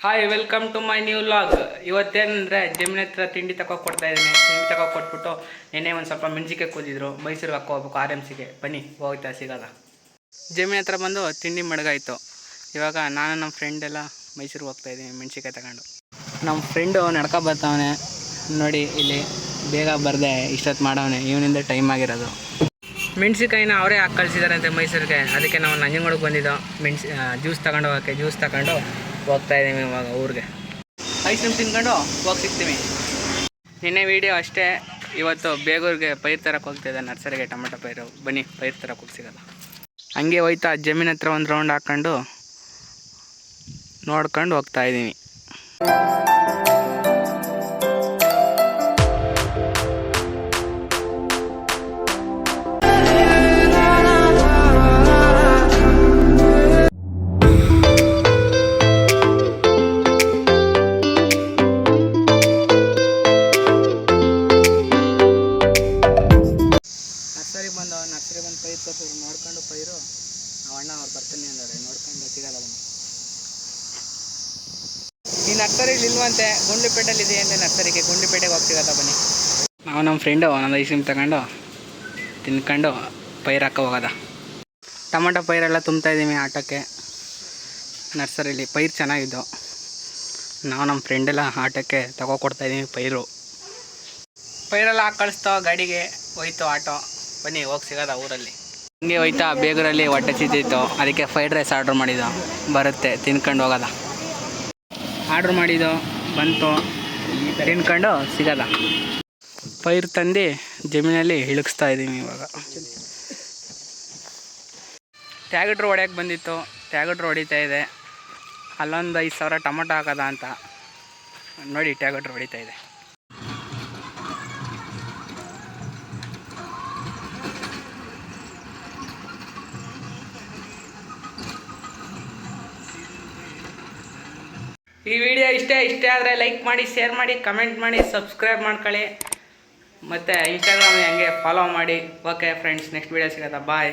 Hi welcome to my new vlog. ಇವತ್ತೇನಂದರೆ ಜಮೀನ್ ಹತ್ರ ತಿಂಡಿ ಕೊಡ್ತಾ ಇದ್ದೀನಿ. ತಿಂಡಿ ಕೊಟ್ಬಿಟ್ಟು ನೆನ್ನೆ ಒಂದು ಸ್ವಲ್ಪ ಮೆಣಸಿಕಾಯಿ ಕೂದಿದ್ರು. ಮೈಸೂರಿಗೆ ಹೋಗ್ಬೇಕು RMCಗೆ. ಬನ್ನಿ ಹೋಗ್ತಾ ಸಿಗಲ್ಲ. ಜಮೀನ್ ಹತ್ರ ಬಂದು ತಿಂಡಿ ಮಡಗಾಯಿತು. ಇವಾಗ ನಾನು ನಮ್ಮ ಫ್ರೆಂಡ್ ಎಲ್ಲ ಮೈಸೂರಿಗೆ ಹೋಗ್ತಾಯಿದ್ದೀನಿ ಮೆಣಸಿಕಾಯಿ ತಗೊಂಡು. ನಮ್ಮ ಫ್ರೆಂಡು ನಡ್ಕೊ ಬರ್ತಾವನೆ ನೋಡಿ, ಇಲ್ಲಿ ಬೇಗ ಬರದೆ ಇಷ್ಟೊತ್ತು ಮಾಡವನೆ. ಇವನಿಂದ ಟೈಮ್ ಆಗಿರೋದು. ಮೆಣಸಿಕಾಯಿನ ಅವರೇ ಹಾಕಿ ಕಳಿಸಿದಾರಂತೆ ಮೈಸೂರಿಗೆ. ಅದಕ್ಕೆ ನಾವು ನಂಜನಗೂಡಿಗೆ ಬಂದಿದ್ದೋ ಜ್ಯೂಸ್ ತಗೊಂಡು ಹೋಗೋಕ್ಕೆ. ಜ್ಯೂಸ್ ತಗೊಂಡು ಹೋಗ್ತಾ ಇದ್ದೀವಿ ಇವಾಗ ಊರಿಗೆ. ಐಸ್ ಕ್ರೀಮ್ ತಿನ್ಕೊಂಡು ಹೋಗಿ ಸಿಗ್ತೀವಿ. ನಿನ್ನೆ ವೀಡಿಯೋ ಅಷ್ಟೇ. ಇವತ್ತು ಬೇಗೂರಿಗೆ ಪೈರು ತರಕ್ಕೆ ಹೋಗ್ತಿದ್ದೆ, ನರ್ಸರಿಗೆ ಟೊಮೆಟೊ ಪೈರು. ಬನ್ನಿ ಪೈರು ತರಕ್ಕೆ ಹೋಗಿ ಸಿಗಲ್ಲ. ಹಂಗೆ ಹೋಯ್ತಾ ಜಮೀನ್ ಹತ್ರ ಒಂದು ರೌಂಡ್ ಹಾಕ್ಕೊಂಡು ನೋಡ್ಕೊಂಡು ಹೋಗ್ತಾ ಇದ್ದೀನಿ. ನರ್ಸರಿ ಬಂದು ಪೈರು ತೋರಿಸಿದ್ರು. ನೋಡ್ಕೊಂಡು ಪೈರು ಅಣ್ಣ ಅವ್ರು ಬರ್ತಾನೆ ಅಂದರೆ ನೋಡ್ಕೊಂಡು ಸಿಗಲ್ಲ. ಬನ್ನಿ. ಈ ನರ್ಸರಿಲಿ ಇಲ್ವಂತೆ, ಗುಂಡ್ಲುಪೇಟೆಯಲ್ಲಿ ಇದೆ ಅಂತೆ ನರ್ಸರಿಗೆ. ಗುಂಡ್ಲುಪೇಟೆಗೆ ಹೋಗ್ತಿರಲ್ಲ. ಬನ್ನಿ. ನಾವು ನಮ್ಮ ಫ್ರೆಂಡು ಒಂದೊಂದು ಐಸ್ ಕ್ರೀಮ್ ತಗೊಂಡು ತಿನ್ಕೊಂಡು ಪೈರು ಹಾಕೋ ಹೋಗೋದ. ಟೊಮೆಟೊ ಪೈರೆಲ್ಲ ತುಂಬ್ತಾ ಇದ್ದೀವಿ ಆಟೋಕ್ಕೆ. ನರ್ಸರಿಲಿ ಪೈರು ಚೆನ್ನಾಗಿದ್ದು. ನಾವು ನಮ್ಮ ಫ್ರೆಂಡೆಲ್ಲ ಆಟೋಕ್ಕೆ ಕೊಡ್ತಾಯಿದ್ದೀವಿ ಪೈರು. ಪೈರೆಲ್ಲ ಹಾಕಿ ಕಳಿಸ್ತಾವ ಗಾಡಿಗೆ. ಹೋಯ್ತು ಆಟೋ. ಬನ್ನಿ ಹೋಗಿ ಸಿಗೋದ ಊರಲ್ಲಿ. ಹಿಂಗೆ ಹೋಯ್ತಾ ಬೇಗೂರಲ್ಲಿ ಹೊಟ್ಟೆ ಸಿದ್ದಿತ್ತು. ಅದಕ್ಕೆ ಫ್ರೈಡ್ ರೈಸ್ ಆರ್ಡ್ರ್ ಮಾಡಿದ್ದು. ಬರುತ್ತೆ ತಿನ್ಕೊಂಡು ಹೋಗೋದ. ಆರ್ಡ್ರ್ ಮಾಡಿದ್ದು ಬಂತು, ತಿನ್ಕೊಂಡು ಸಿಗೋದ. ಪೈರು ತಂದು ಜಮೀನಲ್ಲಿ ಇಳಿಸ್ತಾ ಇದ್ದೀವಿ ಇವಾಗ. ಟ್ಯಾಗಟ್ರು ಹೊಡ್ಯಕ್ಕೆ ಬಂದಿತ್ತು. ಟ್ಯಾಗಟ್ರು ಹೊಡಿತಾ ಇದೆ. ಅಲ್ಲೊಂದು 5,000 ಟೊಮೊಟೊ ಹಾಕೋದ ಅಂತ ನೋಡಿ ಟ್ಯಾಗಟ್ರು ಹೊಡಿತಾ ಇದೆ. ಈ ವಿಡಿಯೋ ಇಷ್ಟ ಆದರೆ ಲೈಕ್ ಮಾಡಿ, ಶೇರ್ ಮಾಡಿ, ಕಮೆಂಟ್ ಮಾಡಿ, ಸಬ್ಸ್ಕ್ರೈಬ್ ಮಾಡ್ಕೊಳ್ಳಿ. ಮತ್ತು ಇನ್ಸ್ಟಾಗ್ರಾಮ್ ಹಂಗೆ ಫಾಲೋ ಮಾಡಿ. ಓಕೆ ಫ್ರೆಂಡ್ಸ್, ನೆಕ್ಸ್ಟ್ ವಿಡಿಯೋ ಸಿಗೋದ. ಬಾಯ್.